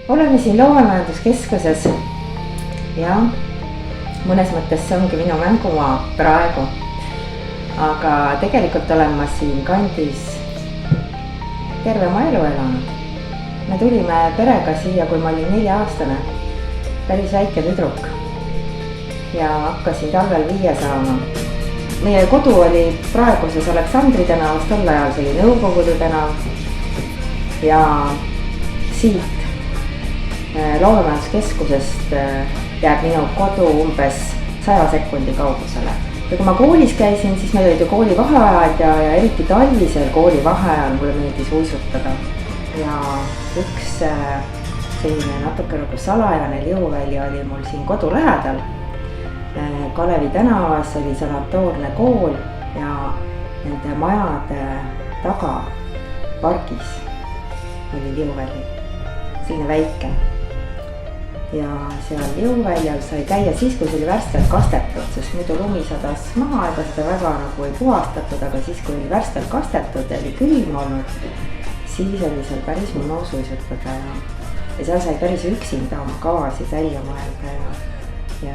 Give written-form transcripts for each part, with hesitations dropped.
oleme siin loomemajanduskeskuses ja mõnes mõttes see ongi minu mängumaa praegu. Aga tegelikult olen ma siin kandis terve oma elu elanud. Me tulime perega siia, kui ma olin 4-aastane, päris väike tüdruk ja hakkasin talvel 5 saama. Meie kodu oli praeguses Aleksandri tänavas, tol ajal see oli Nõukogude tänav ja siit loomemajanduskeskusest jääb minu kodu umbes 100 sekundi kaugusele. Ja kui ma koolis käisin, siis meil olid ju kooli vaheajad ja eriti talvisel kooli vaheajal mulle meeldis uisutada. Ja üks selline natuke nagu salajane liuväli oli mul siin kodu lähedal. Kalevi tänavas oli sanatoorne kool ja nende majade taga pargis oli liuväli, selline väike. Ja seal liuväljal sai käia siis, kui see oli värskelt kastetud, sest muidu lumi sadas maha, ega seda väga nagu ei puhastatud, aga siis, kui oli värskelt kastetud ja oli külm olnud, siis oli seal päris mõnus uisutada ja seal sai päris üksinda oma kavasid välja mõelda ja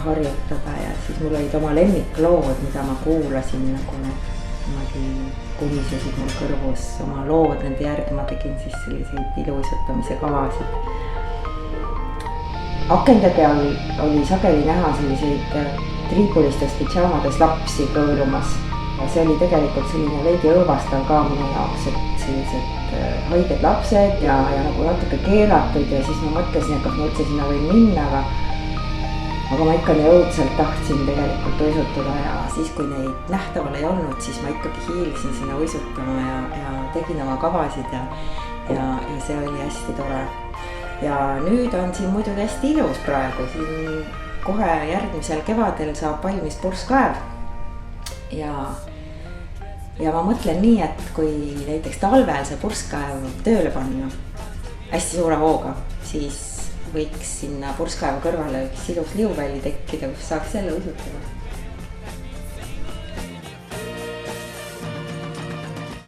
harjutada ja siis mul olid oma lemmiklood, mida ma kuulasin nagu niimoodi kumisesid mul kõrvus oma lood, nende järgi ma tegin siis selliseid iluisutamise kavasid. Akende peal oli sageli näha selliseid triibulistes pidžaamades lapsi kõõlumas ja see oli tegelikult selline veidi õõvastav ka minu jaoks, et sellised haiged lapsed ja nagu natuke keelatud ja siis ma mõtlesin, et kas ma üldse sinna võin minna, aga ma ikka nii õudselt tahtsin tegelikult uisutada ja siis, kui neid nähtaval ei olnud, siis ma ikkagi hiilisin sinna uisutama ja tegin oma kavasid ja see oli hästi tore. Ja nüüd on siin muidugi hästi ilus praegu, siin kohe järgmisel kevadel saab valmis purskkaev ja ma mõtlen nii, et kui näiteks talvel see purskkaev tööle panna hästi suure hooga, siis võiks sinna purskkaeva kõrvale üks ilus liuväli tekkida, kus saaks jälle uisutada.